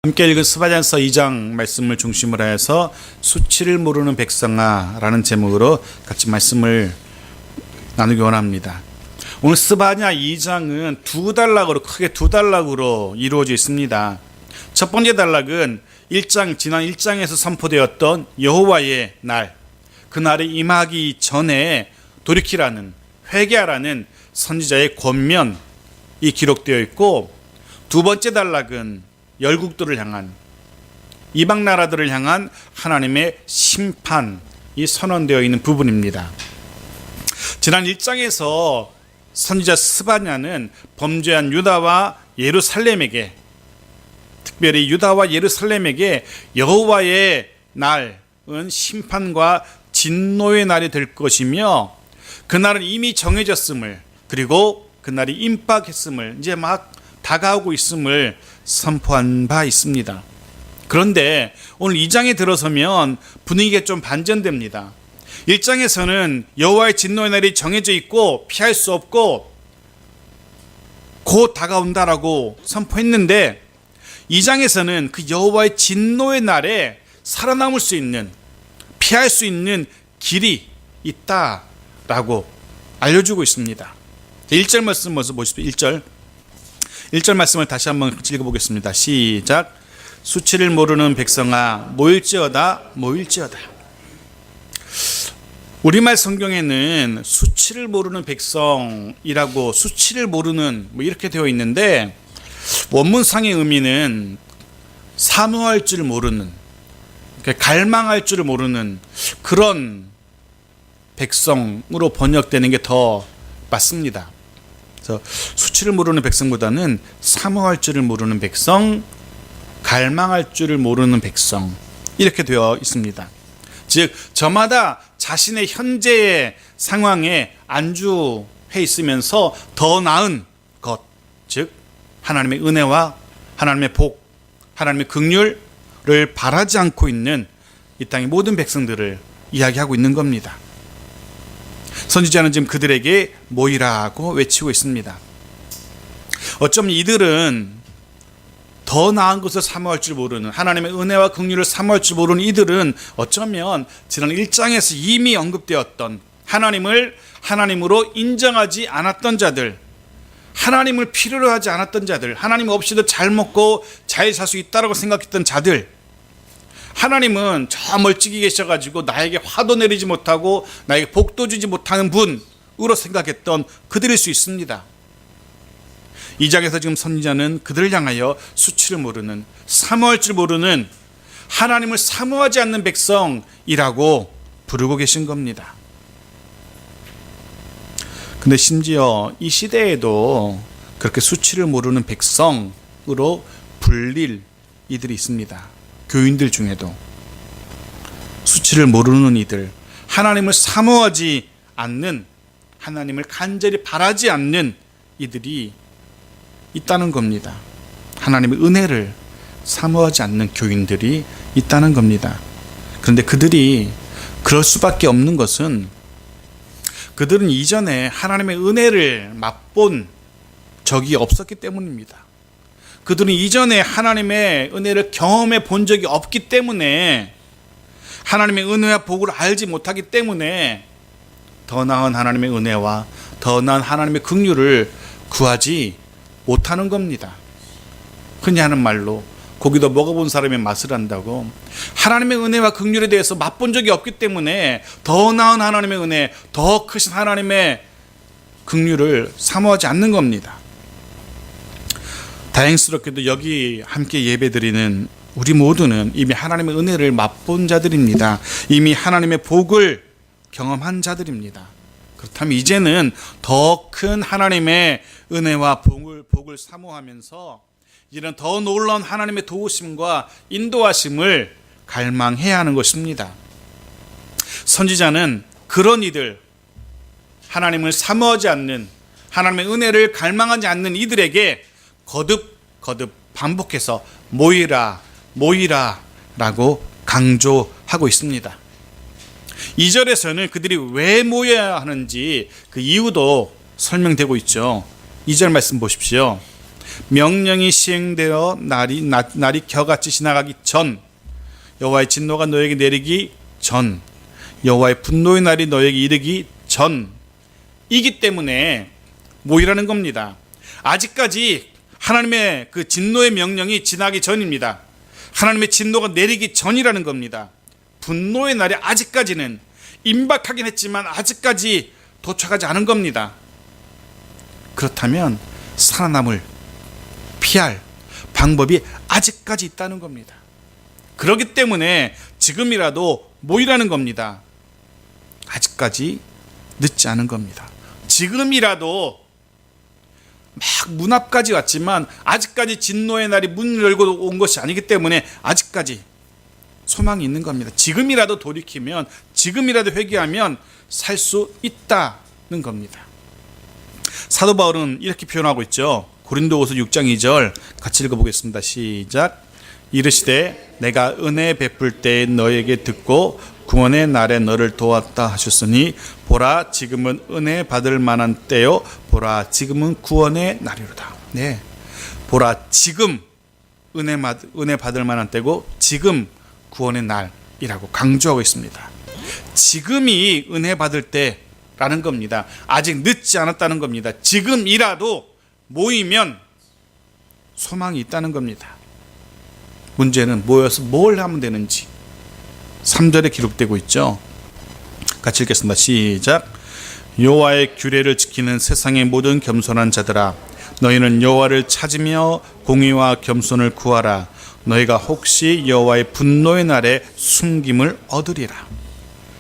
함께 읽은 스바랴서 2장 말씀을 중심으로 해서 수치를 모르는 백성아라는 제목으로 같이 말씀을 나누기 원합니다. 오늘 스바랴 2장은 크게 두 단락으로 이루어져 있습니다. 첫 번째 단락은 지난 1장에서 선포되었던 여호와의 날, 그날이 임하기 전에 돌이키라는, 회개하라는 선지자의 권면이 기록되어 있고, 두 번째 단락은 열국들을 향한, 이방 나라들을 향한 하나님의 심판이 선언되어 있는 부분입니다. 지난 1장에서 선지자 스바냐는 범죄한 유다와 예루살렘에게, 특별히 유다와 예루살렘에게 여호와의 날은 심판과 진노의 날이 될 것이며, 그날은 이미 정해졌음을, 그리고 그날이 임박했음을, 이제 막 다가오고 있음을 선포한 바 있습니다. 그런데 오늘 2장에 들어서면 분위기가 좀 반전됩니다. 1장에서는 여호와의 진노의 날이 정해져 있고 피할 수 없고 곧 다가온다라고 선포했는데, 2장에서는 그 여호와의 진노의 날에 살아남을 수 있는, 피할 수 있는 길이 있다라고 알려주고 있습니다. 1절 말씀 먼저 보십시오. 1절 말씀을 다시 한번 읽어보겠습니다. 시작. 수치를 모르는 백성아 모일지어다 모일지어다. 우리말 성경에는 수치를 모르는 백성이라고, 수치를 모르는 이렇게 되어 있는데, 원문상의 의미는 사모할 줄 모르는, 갈망할 줄 모르는 그런 백성으로 번역되는 게 더 맞습니다. 그래서 수치를 모르는 백성보다는 사모할 줄을 모르는 백성, 갈망할 줄을 모르는 백성, 이렇게 되어 있습니다. 즉 저마다 자신의 현재의 상황에 안주해 있으면서 더 나은 것, 즉 하나님의 은혜와 하나님의 복, 하나님의 긍휼을 바라지 않고 있는 이 땅의 모든 백성들을 이야기하고 있는 겁니다. 선지자는 지금 그들에게 모이라고 외치고 있습니다. 어쩌면 이들은 더 나은 것을 사모할 줄 모르는, 하나님의 은혜와 긍휼을 사모할 줄 모르는 이들은 어쩌면 지난 1장에서 이미 언급되었던 하나님을 하나님으로 인정하지 않았던 자들, 하나님을 필요로 하지 않았던 자들, 하나님 없이도 잘 먹고 잘 살 수 있다고 생각했던 자들, 하나님은 저 멀찍이 계셔가지고 나에게 화도 내리지 못하고 나에게 복도 주지 못하는 분으로 생각했던 그들일 수 있습니다. 이 장에서 지금 선지자는 그들을 향하여 수치를 모르는, 사모할 줄 모르는, 하나님을 사모하지 않는 백성이라고 부르고 계신 겁니다. 근데 심지어 이 시대에도 그렇게 수치를 모르는 백성으로 불릴 이들이 있습니다. 교인들 중에도 수치를 모르는 이들, 하나님을 사모하지 않는, 하나님을 간절히 바라지 않는 이들이 있다는 겁니다. 하나님의 은혜를 사모하지 않는 교인들이 있다는 겁니다. 그런데 그들이 그럴 수밖에 없는 것은, 그들은 이전에 하나님의 은혜를 맛본 적이 없었기 때문입니다. 그들은 이전에 하나님의 은혜를 경험해 본 적이 없기 때문에, 하나님의 은혜와 복을 알지 못하기 때문에 더 나은 하나님의 은혜와 더 나은 하나님의 긍휼을 구하지 못하는 겁니다. 흔히 하는 말로 고기도 먹어본 사람의 맛을 안다고, 하나님의 은혜와 긍휼에 대해서 맛본 적이 없기 때문에 더 나은 하나님의 은혜, 더 크신 하나님의 긍휼을 사모하지 않는 겁니다. 다행스럽게도 여기 함께 예배드리는 우리 모두는 이미 하나님의 은혜를 맛본 자들입니다. 이미 하나님의 복을 경험한 자들입니다. 그렇다면 이제는 더 큰 하나님의 은혜와 복을 사모하면서 이제는 더 놀라운 하나님의 도우심과 인도하심을 갈망해야 하는 것입니다. 선지자는 그런 이들, 하나님을 사모하지 않는, 하나님의 은혜를 갈망하지 않는 이들에게 거듭 반복해서 모이라 라고 강조하고 있습니다. 2절에서는 그들이 왜 모여야 하는지 그 이유도 설명되고 있죠. 2절 말씀 보십시오. 명령이 시행되어 날이 겨같이 지나가기 전, 여호와의 진노가 너에게 내리기 전, 여호와의 분노의 날이 너에게 이르기 전이기 때문에 모이라는 겁니다. 아직까지 하나님의 그 진노의 명령이 지나기 전입니다. 하나님의 진노가 내리기 전이라는 겁니다. 분노의 날이 아직까지는 임박하긴 했지만 아직까지 도착하지 않은 겁니다. 그렇다면 살아남을 피할 방법이 아직까지 있다는 겁니다. 그렇기 때문에 지금이라도 모이라는 겁니다. 아직까지 늦지 않은 겁니다. 지금이라도 막 문 앞까지 왔지만 아직까지 진노의 날이 문을 열고 온 것이 아니기 때문에 아직까지 소망이 있는 겁니다. 지금이라도 돌이키면, 지금이라도 회개하면 살 수 있다는 겁니다. 사도 바울은 이렇게 표현하고 있죠. 고린도후서 6장 2절 같이 읽어보겠습니다. 시작. 이르시되 내가 은혜 베풀 때에 너에게 듣고 구원의 날에 너를 도왔다 하셨으니 보라 지금은 은혜 받을 만한 때요 보라 지금은 구원의 날이로다. 네, 보라 지금 은혜 받을 만한 때고 지금 구원의 날이라고 강조하고 있습니다. 지금이 은혜 받을 때라는 겁니다. 아직 늦지 않았다는 겁니다. 지금이라도 모이면 소망이 있다는 겁니다. 문제는 모여서 뭘 하면 되는지 3절에 기록되고 있죠. 같이 읽겠습니다. 시작. 여호와의 규례를 지키는 세상의 모든 겸손한 자들아 너희는 여호와를 찾으며 공의와 겸손을 구하라. 너희가 혹시 여호와의 분노의 날에 숨김을 얻으리라.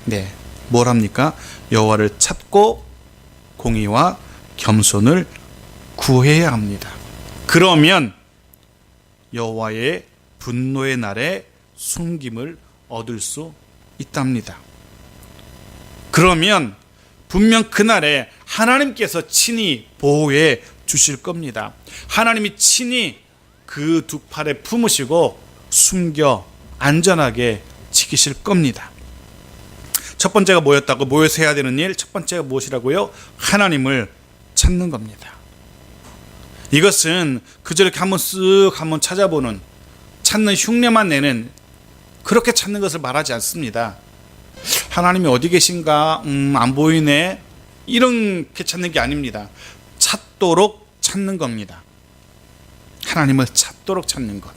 네, 뭘 합니까? 여호와를 찾고 공의와 겸손을 구해야 합니다. 그러면 여호와의 분노의 날에 숨김을 얻을 수 있답니다. 그러면 분명 그날에 하나님께서 친히 보호해 주실 겁니다. 하나님이 친히 그 두 팔에 품으시고 숨겨 안전하게 지키실 겁니다. 첫 번째가 뭐였다고? 모여서 해야 되는 일 첫 번째가 무엇이라고요? 하나님을 찾는 겁니다. 이것은 그저 이렇게 한번 찾아보는, 찾는 흉내만 내는, 그렇게 찾는 것을 말하지 않습니다. 하나님이 어디 계신가? 안 보이네. 이렇게 찾는 게 아닙니다. 찾도록 찾는 겁니다. 하나님을 찾도록 찾는 것.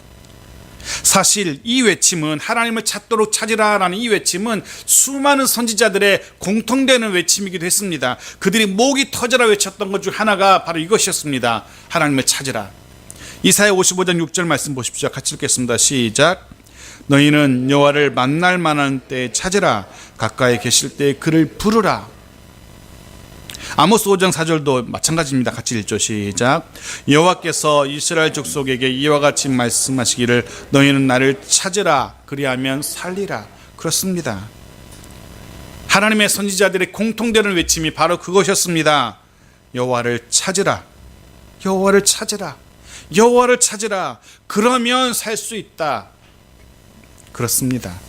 사실 이 외침은, 하나님을 찾도록 찾으라라는 이 외침은 수많은 선지자들의 공통되는 외침이기도 했습니다. 그들이 목이 터져라 외쳤던 것 중 하나가 바로 이것이었습니다. 하나님을 찾으라. 이사야 55장 6절 말씀 보십시오. 같이 읽겠습니다. 시작. 너희는 여호와를 만날 만한 때에 찾으라. 가까이 계실 때에 그를 부르라. 아모스 5장 4절도 마찬가지입니다. 같이 읽죠. 시작. 여호와께서 이스라엘 족속에게 이와 같이 말씀하시기를 너희는 나를 찾으라. 그리하면 살리라. 그렇습니다. 하나님의 선지자들의 공통되는 외침이 바로 그것이었습니다. 여호와를 찾으라. 여호와를 찾으라. 여호와를 찾으라. 그러면 살 수 있다. 그렇습니다.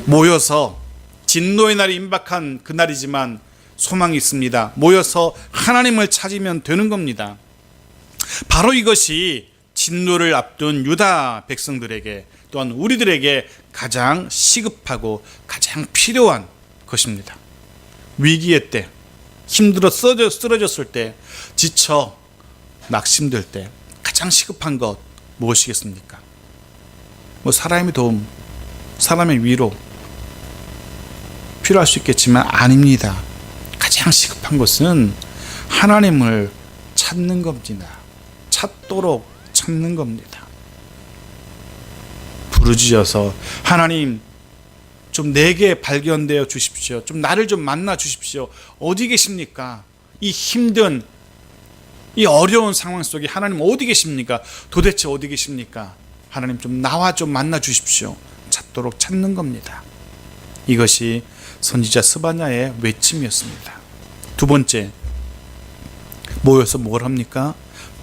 모여서 진노의 날이 임박한 그날이지만 소망이 있습니다. 모여서 하나님을 찾으면 되는 겁니다. 바로 이것이 진노를 앞둔 유다 백성들에게 또한 우리들에게 가장 시급하고 가장 필요한 것입니다. 위기의 때, 힘들어 쓰러졌을 때, 지쳐 낙심될 때 가장 시급한 것 무엇이겠습니까? 사람의 도움, 사람의 위로 필요할 수 있겠지만 아닙니다. 가장 시급한 것은 하나님을 찾는 겁니다. 찾도록 찾는 겁니다. 부르짖어서 하나님 좀 내게 발견되어 주십시오. 좀 나를 좀 만나 주십시오. 어디 계십니까? 이 힘든, 이 어려운 상황 속에 하나님 어디 계십니까? 도대체 어디 계십니까? 하나님 좀 나와 좀 만나 주십시오. 찾도록 찾는 겁니다. 이것이 선지자 스바냐의 외침이었습니다. 두 번째, 모여서 뭘 합니까?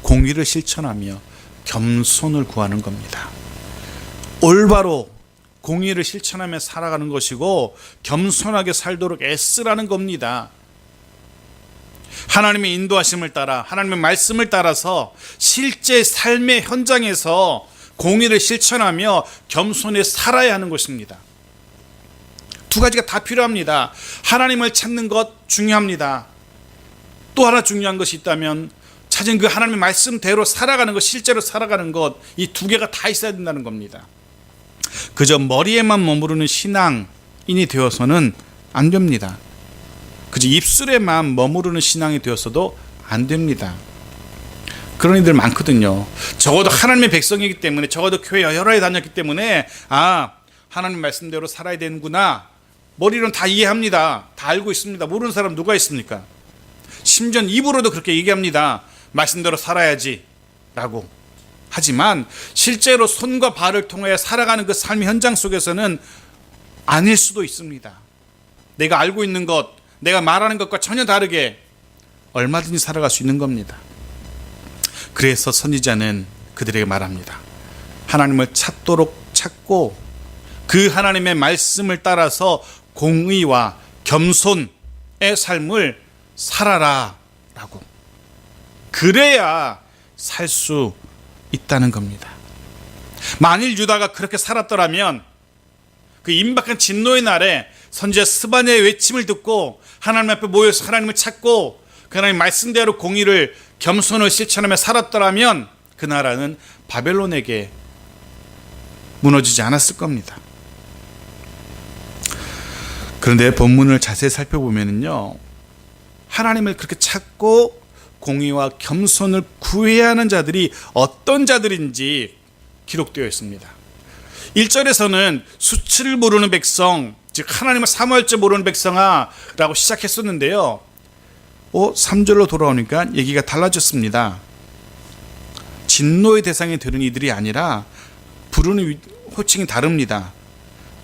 공의를 실천하며 겸손을 구하는 겁니다. 올바로 공의를 실천하며 살아가는 것이고 겸손하게 살도록 애쓰라는 겁니다. 하나님의 인도하심을 따라, 하나님의 말씀을 따라서 실제 삶의 현장에서 공의를 실천하며 겸손히 살아야 하는 것입니다. 두 가지가 다 필요합니다. 하나님을 찾는 것 중요합니다. 또 하나 중요한 것이 있다면 찾은 그 하나님의 말씀대로 살아가는 것, 실제로 살아가는 것, 이 두 개가 다 있어야 된다는 겁니다. 그저 머리에만 머무르는 신앙인이 되어서는 안 됩니다. 그저 입술에만 머무르는 신앙이 되었어도 안 됩니다. 그런 이들 많거든요. 적어도 하나님의 백성이기 때문에, 적어도 교회 여러 해 다녔기 때문에 하나님 말씀대로 살아야 되는구나, 머리로는 다 이해합니다. 다 알고 있습니다. 모르는 사람 누가 있습니까? 심지어 입으로도 그렇게 얘기합니다. 말씀대로 살아야지 라고. 하지만 실제로 손과 발을 통해 살아가는 그 삶의 현장 속에서는 아닐 수도 있습니다. 내가 알고 있는 것, 내가 말하는 것과 전혀 다르게 얼마든지 살아갈 수 있는 겁니다. 그래서 선지자는 그들에게 말합니다. 하나님을 찾고 그 하나님의 말씀을 따라서 공의와 겸손의 삶을 살아라 라고. 그래야 살 수 있다는 겁니다. 만일 유다가 그렇게 살았더라면 그 임박한 진노의 날에 선지자 스바냐의 외침을 듣고 하나님 앞에 모여서 하나님을 찾고 그 하나님 말씀대로 공의를 겸손을 실천하며 살았더라면 그 나라는 바벨론에게 무너지지 않았을 겁니다. 그런데 본문을 자세히 살펴보면요, 하나님을 그렇게 찾고 공의와 겸손을 구해야 하는 자들이 어떤 자들인지 기록되어 있습니다. 1절에서는 수치를 모르는 백성, 즉 하나님을 사모할 줄 모르는 백성아 라고 시작했었는데요, 3절로 돌아오니까 얘기가 달라졌습니다. 진노의 대상이 되는 이들이 아니라 부르는 호칭이 다릅니다.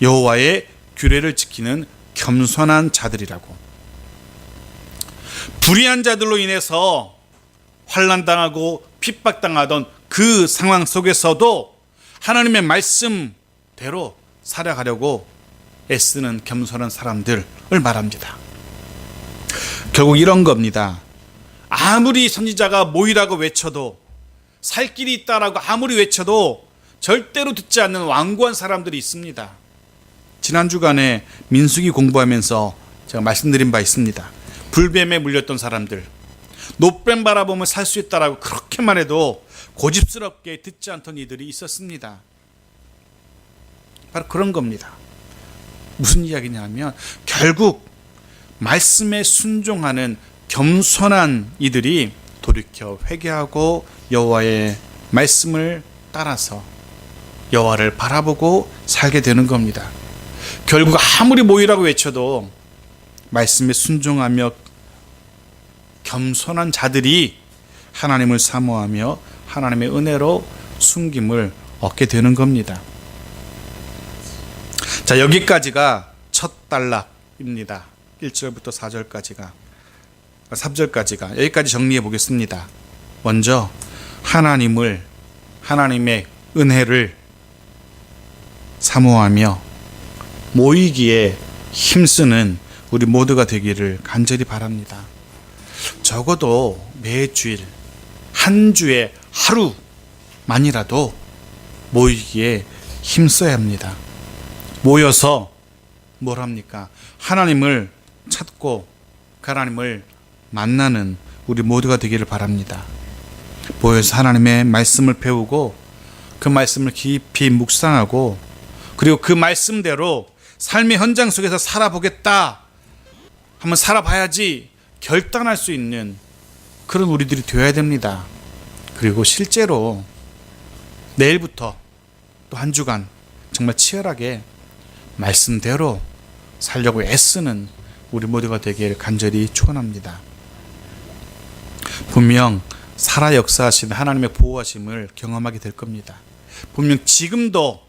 여호와의 규례를 지키는 겸손한 자들이라고. 불의한 자들로 인해서 환난당하고 핍박당하던 그 상황 속에서도 하나님의 말씀대로 살아가려고 애쓰는 겸손한 사람들을 말합니다. 결국 이런 겁니다. 아무리 선지자가 모이라고 외쳐도, 살 길이 있다라고 아무리 외쳐도 절대로 듣지 않는 완고한 사람들이 있습니다. 지난 주간에 민수기 공부하면서 제가 말씀드린 바 있습니다. 불뱀에 물렸던 사람들, 노뱀 바라보면 살 수 있다라고 그렇게만 해도 고집스럽게 듣지 않던 이들이 있었습니다. 바로 그런 겁니다. 무슨 이야기냐면 결국 말씀에 순종하는 겸손한 이들이 돌이켜 회개하고 여호와의 말씀을 따라서 여호와를 바라보고 살게 되는 겁니다. 결국 아무리 모이라고 외쳐도 말씀에 순종하며 겸손한 자들이 하나님을 사모하며 하나님의 은혜로 숨김을 얻게 되는 겁니다. 자, 여기까지가 첫 단락입니다. 1절부터 4절까지가, 3절까지가, 여기까지 정리해 보겠습니다. 먼저 하나님의 은혜를 사모하며 모이기에 힘쓰는 우리 모두가 되기를 간절히 바랍니다. 적어도 매주일 한 주에 하루만이라도 모이기에 힘써야 합니다. 모여서 뭘 합니까? 하나님을 찾고 하나님을 만나는 우리 모두가 되기를 바랍니다. 모여서 하나님의 말씀을 배우고 그 말씀을 깊이 묵상하고 그리고 그 말씀대로 삶의 현장 속에서 살아보겠다, 한번 살아봐야지 결단할 수 있는 그런 우리들이 되어야 됩니다. 그리고 실제로 내일부터 또 한 주간 정말 치열하게 말씀대로 살려고 애쓰는 우리 모두가 되기를 간절히 축원합니다. 분명 살아 역사하시는 하나님의 보호하심을 경험하게 될 겁니다. 분명 지금도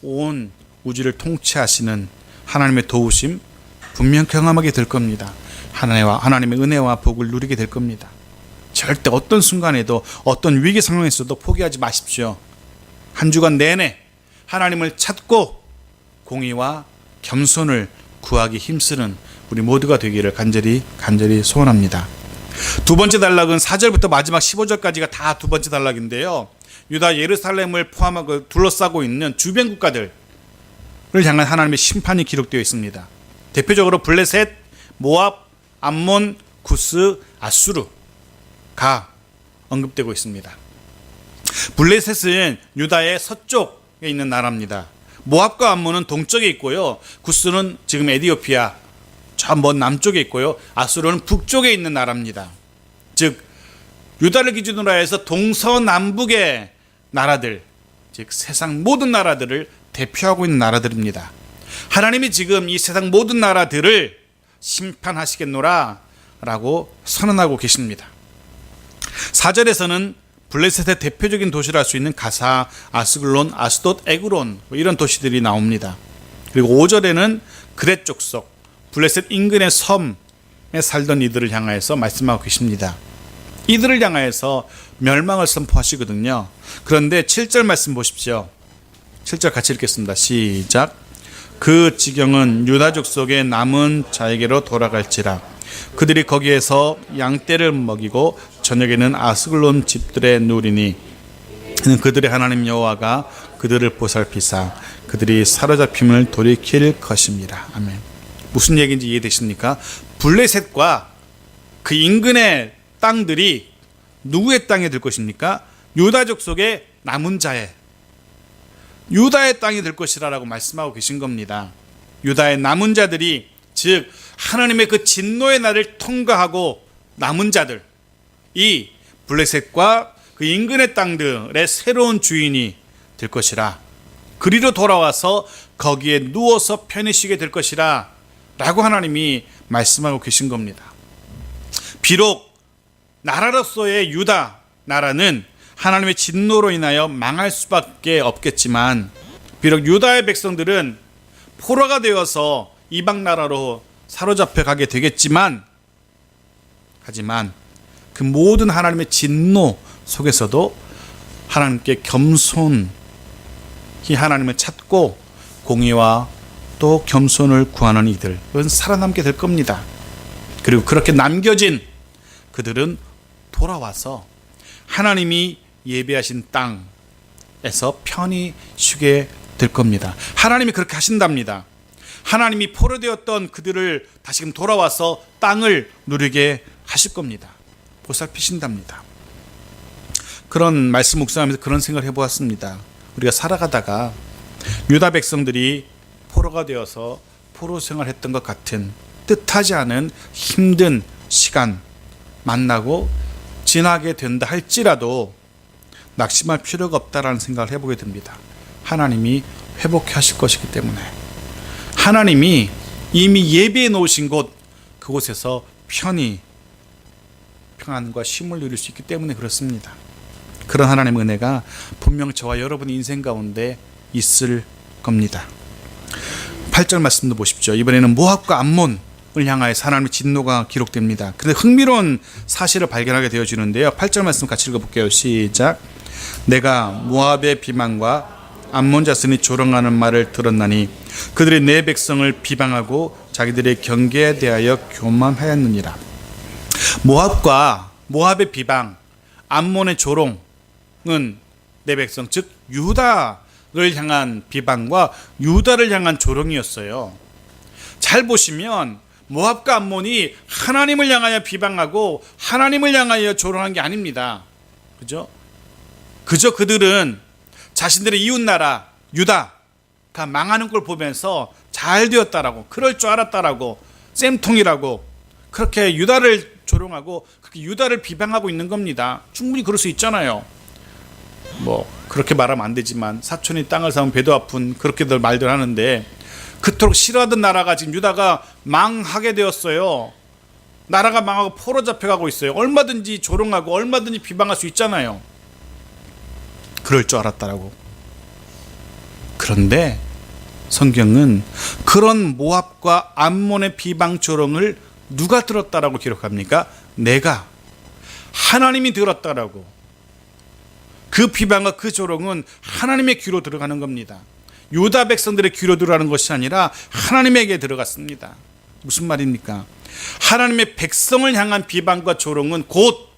온 우주를 통치하시는 하나님의 도우심 분명 경험하게 될 겁니다. 하나님의 은혜와 복을 누리게 될 겁니다. 절대 어떤 순간에도 어떤 위기 상황에서도 포기하지 마십시오. 한 주간 내내 하나님을 찾고 공의와 겸손을 구하기 힘쓰는 우리 모두가 되기를 간절히 소원합니다. 두 번째 단락은 4절부터 마지막 15절까지가 다 두 번째 단락인데요. 유다 예루살렘을 포함하고 둘러싸고 있는 주변 국가들을 향한 하나님의 심판이 기록되어 있습니다. 대표적으로 블레셋, 모압, 암몬, 구스, 아수르가 언급되고 있습니다. 블레셋은 유다의 서쪽에 있는 나라입니다. 모압과 암몬은 동쪽에 있고요. 구스는 지금 에디오피아 저 먼 남쪽에 있고요. 아수르는 북쪽에 있는 나라입니다. 즉 유다를 기준으로 해서 동서남북의 나라들, 즉 세상 모든 나라들을 대표하고 있는 나라들입니다. 하나님이 지금 이 세상 모든 나라들을 심판하시겠노라 라고 선언하고 계십니다. 4절에서는 블레셋의 대표적인 도시를 할 수 있는 가사, 아스글론, 아스돗, 에그론 이런 도시들이 나옵니다. 그리고 5절에는 그렛 족속, 블레셋 인근의 섬에 살던 이들을 향하여서 말씀하고 계십니다. 이들을 향하여서 멸망을 선포하시거든요. 그런데 7절 말씀 보십시오. 7절 같이 읽겠습니다. 시작. 그 지경은 유다 족속의 남은 자에게로 돌아갈지라. 그들이 거기에서 양떼를 먹이고 저녁에는 아스글론 집들의 누리니 그들의 하나님 여호와가 그들을 보살피사 그들이 사로잡힘을 돌이킬 것입니다. 아멘. 무슨 얘기인지 이해되십니까? 블레셋과 그 인근의 땅들이 누구의 땅이 될 것입니까? 유다 족속의 남은 자의 유다의 땅이 될 것이라고 말씀하고 계신 겁니다. 유다의 남은 자들이, 즉 하나님의 그 진노의 날을 통과하고 남은 자들, 이 블레셋과 그 인근의 땅들의 새로운 주인이 될 것이라, 그리로 돌아와서 거기에 누워서 편히 쉬게 될 것이라 라고 하나님이 말씀하고 계신 겁니다. 비록 나라로서의 유다 나라는 하나님의 진노로 인하여 망할 수밖에 없겠지만, 비록 유다의 백성들은 포로가 되어서 이방 나라로 사로잡혀 가게 되겠지만, 하지만 그 모든 하나님의 진노 속에서도 하나님께 겸손히 하나님을 찾고 공의와 또 겸손을 구하는 이들은 살아남게 될 겁니다. 그리고 그렇게 남겨진 그들은 돌아와서 하나님이 예비하신 땅에서 편히 쉬게 될 겁니다. 하나님이 그렇게 하신답니다. 하나님이 포로되었던 그들을 다시금 돌아와서 땅을 누리게 하실 겁니다. 보살피신답니다. 그런 말씀 묵상하면서 그런 생각을 해보았습니다. 우리가 살아가다가 유다 백성들이 포로가 되어서 포로 생활했던 것 같은 뜻하지 않은 힘든 시간 만나고 지나게 된다 할지라도 낙심할 필요가 없다라는 생각을 해보게 됩니다. 하나님이 회복해 하실 것이기 때문에, 하나님이 이미 예비해 놓으신 곳, 그곳에서 편히 평안과 쉼을 누릴 수 있기 때문에 그렇습니다. 그런 하나님의 은혜가 분명 저와 여러분의 인생 가운데 있을 겁니다. 8절 말씀도 보십시오. 이번에는 모압과 암몬을 향하여 하나님의 진노가 기록됩니다. 그런데 흥미로운 사실을 발견하게 되어지는데요. 8절 말씀 같이 읽어볼게요. 시작. 내가 모압의 비방과 암몬 자손이 조롱하는 말을 들었나니 그들이 내 백성을 비방하고 자기들의 경계에 대하여 교만하였느니라. 모압의 비방, 암몬의 조롱은 내 백성, 즉 유다를 향한 비방과 유다를 향한 조롱이었어요. 잘 보시면 모압과 암몬이 하나님을 향하여 비방하고 하나님을 향하여 조롱한 게 아닙니다. 그죠? 그저 그들은 자신들의 이웃나라 유다가 망하는 걸 보면서 잘 되었다라고, 그럴 줄 알았다라고, 쌤통이라고 그렇게 유다를 조롱하고 그렇게 유다를 비방하고 있는 겁니다. 충분히 그럴 수 있잖아요. 뭐 그렇게 말하면 안 되지만 사촌이 땅을 사면 배도 아픈 그렇게들 말들 하는데, 그토록 싫어하던 나라가 지금 유다가 망하게 되었어요. 나라가 망하고 포로 잡혀가고 있어요. 얼마든지 조롱하고 얼마든지 비방할 수 있잖아요. 그럴 줄 알았다라고. 그런데 성경은 그런 모압과 암몬의 비방 조롱을 누가 들었다라고 기록합니까? 내가, 하나님이 들었다라고. 그 비방과 그 조롱은 하나님의 귀로 들어가는 겁니다. 유다 백성들의 귀로 들어가는 것이 아니라 하나님에게 들어갔습니다. 무슨 말입니까? 하나님의 백성을 향한 비방과 조롱은 곧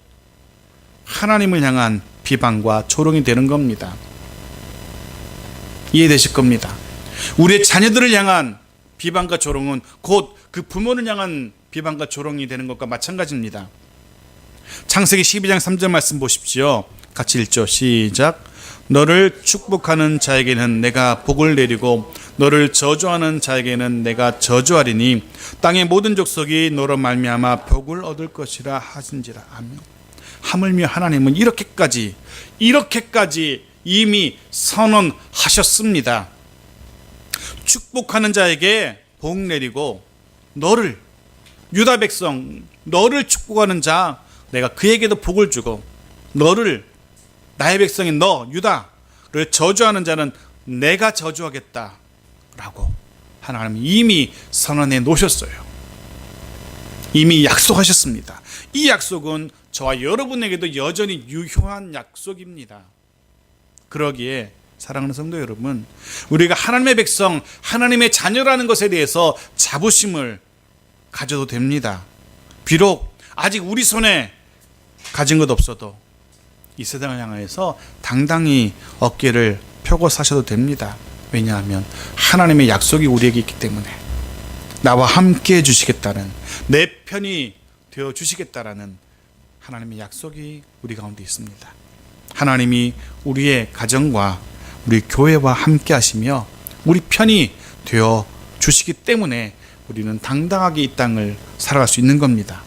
하나님을 향한 비방과 조롱이 되는 겁니다. 이해되실 겁니다. 우리의 자녀들을 향한 비방과 조롱은 곧 그 부모를 향한 비방과 조롱이 되는 것과 마찬가지입니다. 창세기 12장 3절 말씀 보십시오. 같이 읽죠. 시작. 너를 축복하는 자에게는 내가 복을 내리고 너를 저주하는 자에게는 내가 저주하리니 땅의 모든 족속이 너로 말미암아 복을 얻을 것이라 하신지라. 아멘. 하물며 하나님은 이렇게까지 이미 선언하셨습니다. 축복하는 자에게 복 내리고 너를, 유다 백성, 너를 축복하는 자 내가 그에게도 복을 주고 너를, 나의 백성인 너 유다를 저주하는 자는 내가 저주하겠다 라고 하나님이 이미 선언해 놓으셨어요. 이미 약속하셨습니다. 이 약속은 저와 여러분에게도 여전히 유효한 약속입니다. 그러기에 사랑하는 성도 여러분, 우리가 하나님의 백성, 하나님의 자녀라는 것에 대해서 자부심을 가져도 됩니다. 비록 아직 우리 손에 가진 것 없어도 이 세상을 향해서 당당히 어깨를 펴고 사셔도 됩니다. 왜냐하면 하나님의 약속이 우리에게 있기 때문에, 나와 함께 해주시겠다는, 내 편이 되어 주시겠다라는 하나님의 약속이 우리 가운데 있습니다. 하나님이 우리의 가정과 우리 교회와 함께 하시며 우리 편이 되어 주시기 때문에 우리는 당당하게 이 땅을 살아갈 수 있는 겁니다.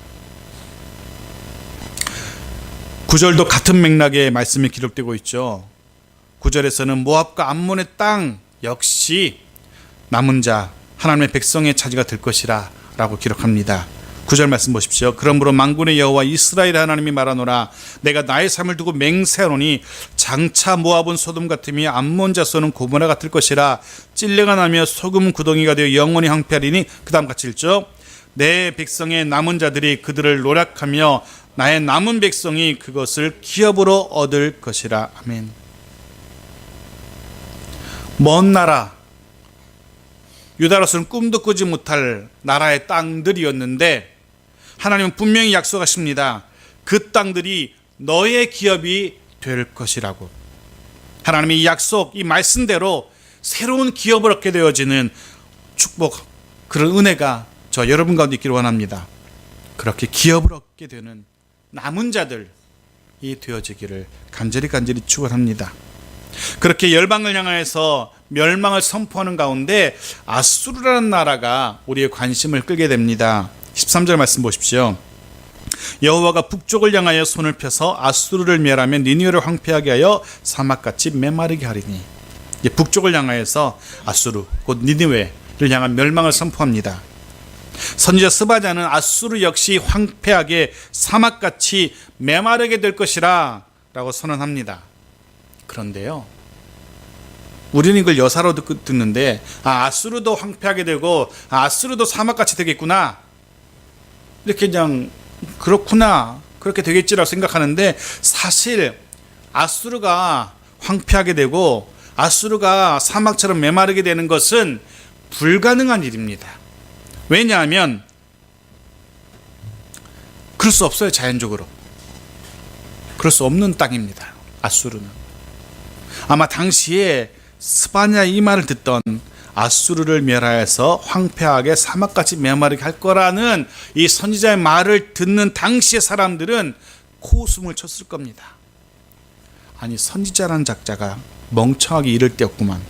9절도 같은 맥락의 말씀이 기록되고 있죠. 9절에서는 모압과 암몬의 땅 역시 남은 자 하나님의 백성의 차지가 될 것이라 라고 기록합니다. 9절 말씀 보십시오. 그러므로 만군의 여호와 이스라엘 하나님이 말하노라. 내가 나의 삶을 두고 맹세하노니 장차 모압은 소돔 같으며 암몬 자손은 고모라 같을 것이라. 찔레가 나며 소금 구덩이가 되어 영원히 황폐하리니. 그 다음 같이 읽죠. 내 백성의 남은 자들이 그들을 노략하며 나의 남은 백성이 그것을 기업으로 얻을 것이라. 아멘. 먼 나라, 유다로서는 꿈도 꾸지 못할 나라의 땅들이었는데 하나님은 분명히 약속하십니다. 그 땅들이 너의 기업이 될 것이라고. 하나님의 약속, 이 말씀대로 새로운 기업을 얻게 되어지는 축복, 그런 은혜가 저 여러분 가운데 있기를 원합니다. 그렇게 기업을 얻게 되는 남은 자들이 되어지기를 간절히 축원합니다. 그렇게 열방을 향해서 멸망을 선포하는 가운데 아수르라는 나라가 우리의 관심을 끌게 됩니다. 13절 말씀 보십시오. 여호와가 북쪽을 향하여 손을 펴서 아수르를 멸하며 니느웨를 황폐하게 하여 사막같이 메마르게 하리니. 북쪽을 향하여서 아수르 곧 니느웨를 향한 멸망을 선포합니다. 선지자 스바냐는 아수르 역시 황폐하게 사막같이 메마르게 될 것이라 라고 선언합니다. 그런데요, 우리는 이걸 여사로 듣는데 아수르도 황폐하게 되고 아수르도 사막같이 되겠구나, 이렇게 그냥 그렇구나, 그렇게 되겠지라고 생각하는데, 사실 아수르가 황폐하게 되고 아수르가 사막처럼 메마르게 되는 것은 불가능한 일입니다. 왜냐하면 그럴 수 없어요. 자연적으로 그럴 수 없는 땅입니다. 아수르는. 아마 당시에 스바냐 이 말을 듣던 아수르를 멸하여서 황폐하게 사막같이 메마르게 할 거라는 이 선지자의 말을 듣는 당시의 사람들은 코웃음을 쳤을 겁니다. 아니, 선지자라는 작자가 멍청하게 이럴 때였구만.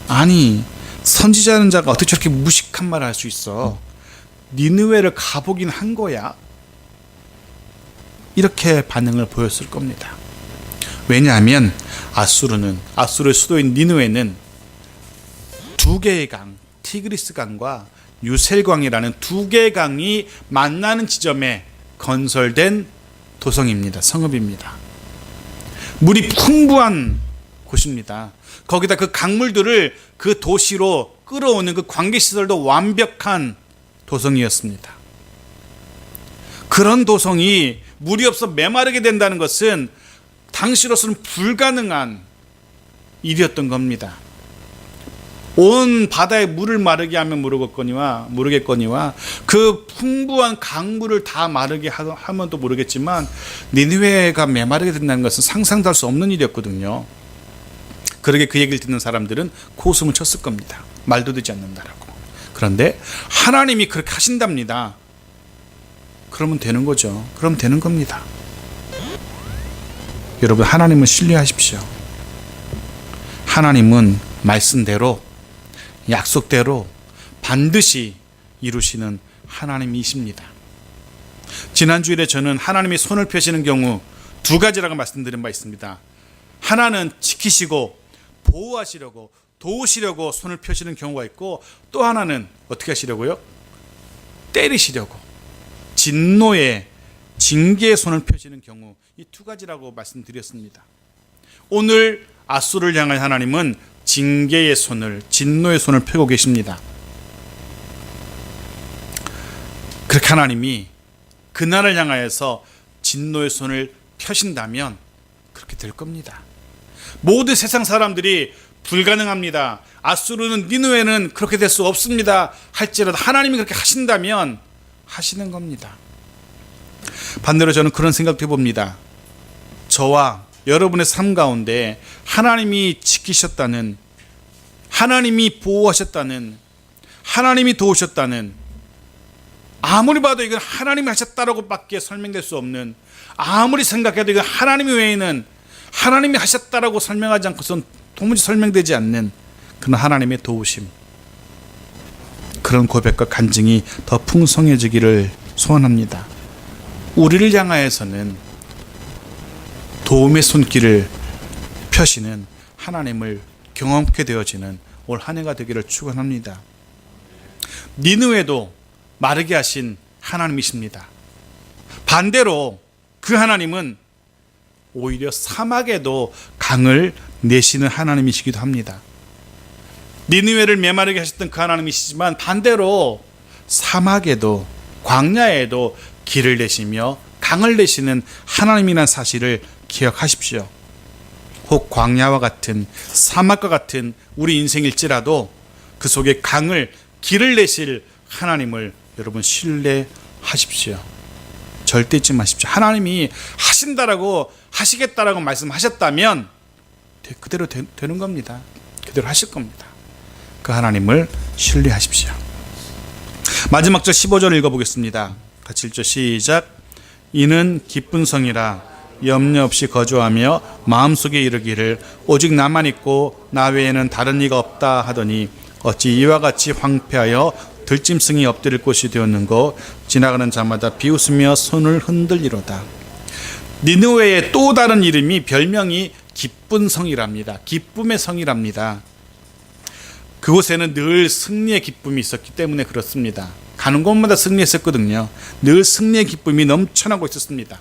아니, 선지자라는 자가 어떻게 저렇게 무식한 말을 할 수 있어. 니느웨를 가보긴 한 거야. 이렇게 반응을 보였을 겁니다. 왜냐하면 아수르의 수도인 니느웨는 두 개의 강, 티그리스 강과 유셀강이라는 두 개의 강이 만나는 지점에 건설된 도성입니다. 성읍입니다. 물이 풍부한 곳입니다. 거기다 그 강물들을 그 도시로 끌어오는 그 관계시설도 완벽한 도성이었습니다. 그런 도성이 물이 없어 메마르게 된다는 것은 당시로서는 불가능한 일이었던 겁니다. 온 바다에 물을 마르게 하면 모르겠거니와 그 풍부한 강물을 다 마르게 하면 또 모르겠지만 니느웨가 메마르게 된다는 것은 상상도 할 수 없는 일이었거든요. 그러게 그 얘기를 듣는 사람들은 코웃음을 쳤을 겁니다. 말도 되지 않는다라고. 그런데 하나님이 그렇게 하신답니다. 그러면 되는 거죠. 그럼 되는 겁니다. 여러분, 하나님을 신뢰하십시오. 하나님은 말씀대로, 약속대로 반드시 이루시는 하나님이십니다. 지난 주일에 저는 하나님이 손을 펴시는 경우 두 가지라고 말씀드린 바 있습니다. 하나는 지키시고 보호하시려고, 도우시려고 손을 펴시는 경우가 있고, 또 하나는 어떻게 하시려고요? 때리시려고, 진노의 징계의 손을 펴시는 경우, 이 두 가지라고 말씀드렸습니다. 오늘 아수를 향한 하나님은 징계의 손을, 진노의 손을 펴고 계십니다. 그렇게 하나님이 그날을 향하여서 진노의 손을 펴신다면 그렇게 될 겁니다. 모든 세상 사람들이 불가능합니다, 아수르는, 니느웨는 그렇게 될 수 없습니다 할지라도 하나님이 그렇게 하신다면 하시는 겁니다. 반대로 저는 그런 생각도 해봅니다. 저와 여러분의 삶 가운데 하나님이 지키셨다는, 하나님이 보호하셨다는, 하나님이 도우셨다는, 아무리 봐도 이건 하나님이 하셨다라고 밖에 설명될 수 없는, 아무리 생각해도 이건 하나님 외에는 하나님이 하셨다라고 설명하지 않고선 도무지 설명되지 않는 그런 하나님의 도우심, 그런 고백과 간증이 더 풍성해지기를 소원합니다. 우리를 향하여서는 도움의 손길을 펴시는 하나님을 경험케 되어지는 올 한 해가 되기를 축원합니다. 니느웨도 마르게 하신 하나님이십니다. 반대로 그 하나님은 오히려 사막에도 강을 내시는 하나님이시기도 합니다. 니느웨를 메마르게 하셨던 그 하나님이시지만 반대로 사막에도, 광야에도 길을 내시며 강을 내시는 하나님이라는 사실을 기억하십시오. 혹 광야와 같은, 사막과 같은 우리 인생일지라도 그 속에 강을, 길을 내실 하나님을 여러분 신뢰하십시오. 절대 잊지 마십시오. 하나님이 하신다라고, 하시겠다라고 말씀하셨다면 그대로 되는 겁니다. 그대로 하실 겁니다. 그 하나님을 신뢰하십시오. 마지막 절 15절 읽어보겠습니다. 같이 읽죠. 시작. 이는 기쁜 성이라 염려 없이 거주하며 마음속에 이르기를 오직 나만 있고 나 외에는 다른 이가 없다 하더니 어찌 이와 같이 황폐하여 들짐승이 엎드릴 곳이 되었는고 지나가는 자마다 비웃으며 손을 흔들리로다. 니느웨의 또 다른 이름이, 별명이 기쁜 성이랍니다. 기쁨의 성이랍니다. 그곳에는 늘 승리의 기쁨이 있었기 때문에 그렇습니다. 가는 곳마다 승리했었거든요. 늘 승리의 기쁨이 넘쳐나고 있었습니다.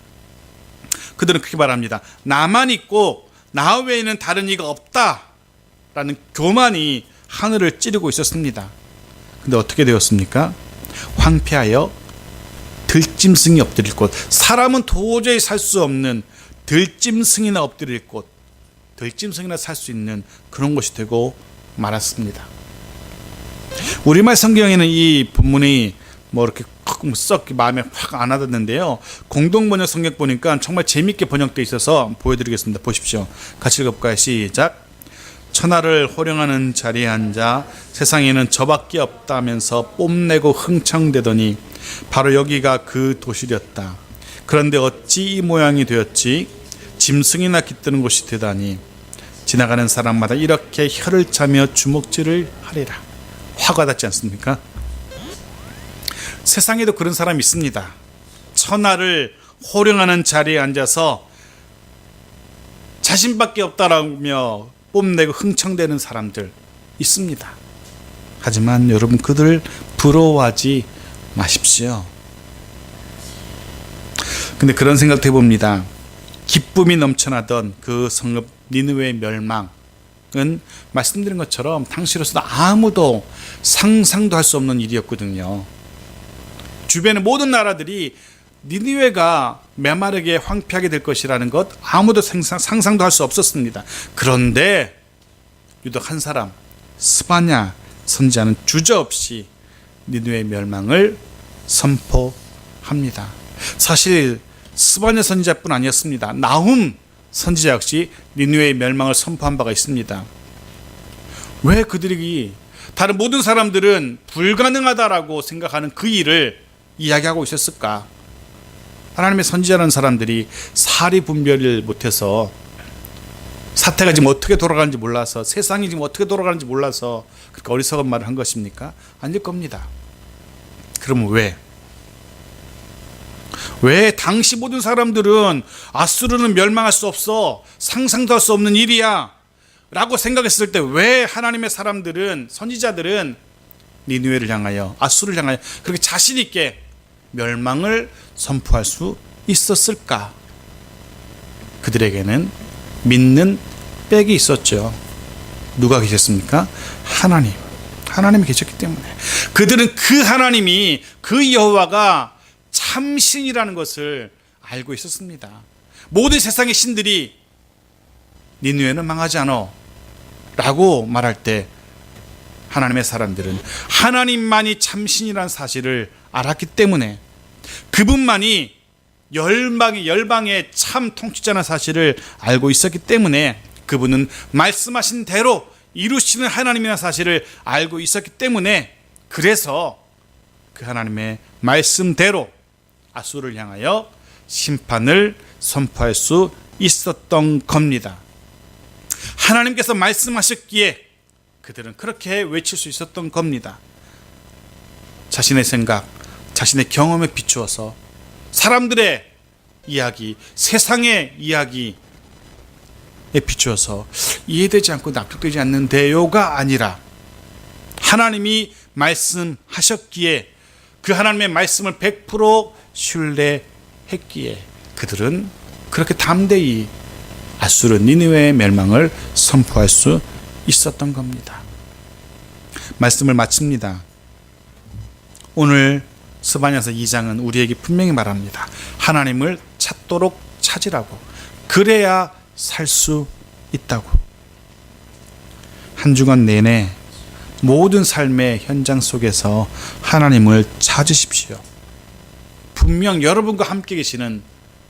그들은 그렇게 말합니다. 나만 있고 나 외에는 다른 이가 없다라는 교만이 하늘을 찌르고 있었습니다. 근데 어떻게 되었습니까? 황폐하여 들짐승이 엎드릴 곳, 사람은 도저히 살 수 없는 들짐승이나 엎드릴 곳, 들짐승이나 살 수 있는 그런 곳이 되고 말았습니다. 우리말 성경에는 이 본문이 뭐 이렇게 썩 마음에 확 안 와닿는데요, 공동번역 성경 보니까 정말 재밌게 번역되어 있어서 보여드리겠습니다. 보십시오. 같이 읽어볼까요? 시작. 천하를 호령하는 자리에 앉아 세상에는 저밖에 없다면서 뽐내고 흥청대더니 바로 여기가 그 도시였다. 그런데 어찌 이 모양이 되었지? 짐승이나 깃드는 곳이 되다니. 지나가는 사람마다 이렇게 혀를 차며 주먹질을 하리라. 화가 닿지 않습니까? 세상에도 그런 사람이 있습니다. 천하를 호령하는 자리에 앉아서 자신밖에 없다라며 뽐내고 흥청대는 사람들 있습니다. 하지만 여러분, 그들 부러워하지 마십시오. 근데 그런 생각도 해봅니다. 기쁨이 넘쳐나던 그 성읍 니느웨의 멸망은 말씀드린 것처럼 당시로서는 아무도 상상도 할 수 없는 일이었거든요. 주변의 모든 나라들이 니느웨가 메마르게 황폐하게 될 것이라는 것 아무도 상상도 할 수 없었습니다. 그런데 유독 한 사람, 스바냐 선지자는 주저없이 니느웨 멸망을 선포합니다. 사실 스바냐 선지자뿐 아니었습니다. 나훔 선지자 역시 니느웨의 멸망을 선포한 바가 있습니다. 왜 그들이 다른 모든 사람들은 불가능하다라고 생각하는 그 일을 이야기하고 있었을까? 하나님의 선지자라는 사람들이 사리 분별을 못해서 사태가 지금 어떻게 돌아가는지 몰라서 세상이 지금 어떻게 돌아가는지 몰라서 그렇게 어리석은 말을 한 것입니까? 아닐 겁니다. 그러면 왜 당시 모든 사람들은 아수르는 멸망할 수 없어, 상상도 할 수 없는 일이야 라고 생각했을 때 왜 하나님의 사람들은, 선지자들은 니느웨를 향하여, 아수르를 향하여 그렇게 자신 있게 멸망을 선포할 수 있었을까? 그들에게는 믿는 백이 있었죠. 누가 계셨습니까? 하나님이 계셨기 때문에. 그들은 그 하나님이, 그 여호와가 참신이라는 것을 알고 있었습니다. 모든 세상의 신들이 니느웨는 망하지 않아 라고 말할 때 하나님의 사람들은 하나님만이 참신이라는 사실을 알았기 때문에, 그분만이 열방의 참 통치자라는 사실을 알고 있었기 때문에, 그분은 말씀하신 대로 이루시는 하나님이라는 사실을 알고 있었기 때문에, 그래서 그 하나님의 말씀대로 아수르를 향하여 심판을 선포할 수 있었던 겁니다. 하나님께서 말씀하셨기에 그들은 그렇게 외칠 수 있었던 겁니다. 자신의 생각, 자신의 경험에 비추어서 사람들의 이야기, 세상의 이야기에 비추어서 이해되지 않고 납득되지 않는데요가 아니라, 하나님이 말씀하셨기에 그 하나님의 말씀을 100% 신뢰했기에 그들은 그렇게 담대히 아수르 니느웨의 멸망을 선포할 수 있었던 겁니다. 말씀을 마칩니다. 오늘 스바냐서 2장은 우리에게 분명히 말합니다. 하나님을 찾도록 찾으라고. 그래야 살 수 있다고. 한 주간 내내 모든 삶의 현장 속에서 하나님을 찾으십시오. 분명 여러분과 함께 계시는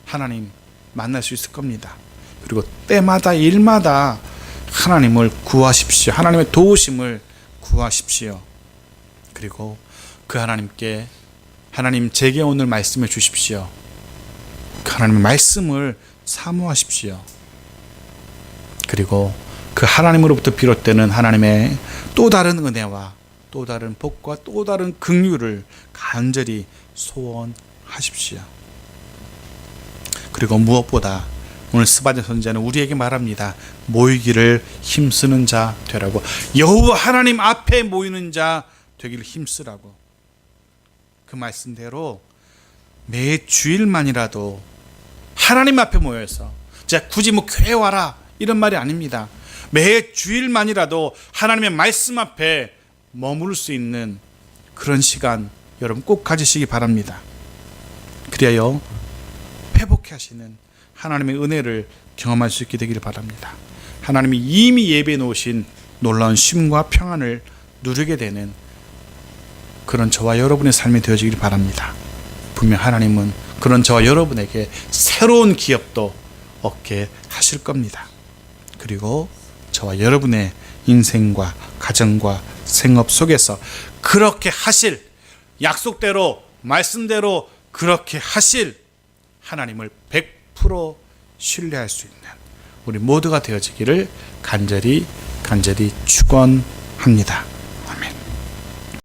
하나님 만날 수 있을 겁니다. 그리고 때마다 일마다 하나님을 구하십시오. 하나님의 도우심을 구하십시오. 그리고 그 하나님께, 하나님 제게 오늘 말씀해 주십시오. 그 하나님의 말씀을 사모하십시오. 그리고 그 하나님으로부터 비롯되는 하나님의 또 다른 은혜와 또 다른 복과 또 다른 긍휼을 간절히 소원하십시오. 그리고 무엇보다 오늘 스바냐 선지자는 우리에게 말합니다. 모이기를 힘쓰는 자 되라고. 여호와 하나님 앞에 모이는 자 되기를 힘쓰라고. 그 말씀대로 매 주일만이라도 하나님 앞에 모여서, 제가 굳이 교회 와라 이런 말이 아닙니다. 매 주일만이라도 하나님의 말씀 앞에 머무를 수 있는 그런 시간 여러분 꼭 가지시기 바랍니다. 그리하여 회복해 하시는 하나님의 은혜를 경험할 수 있게 되기를 바랍니다. 하나님이 이미 예배해 놓으신 놀라운 쉼과 평안을 누리게 되는 그런 저와 여러분의 삶이 되어지기를 바랍니다. 분명 하나님은 그런 저와 여러분에게 새로운 기업도 얻게 하실 겁니다. 그리고 저와 여러분의 인생과 가정과 생업 속에서 그렇게 하실, 약속대로 말씀대로 그렇게 하실 하나님을 100% 신뢰할 수 있는 우리 모두가 되어지기를 간절히 축원합니다.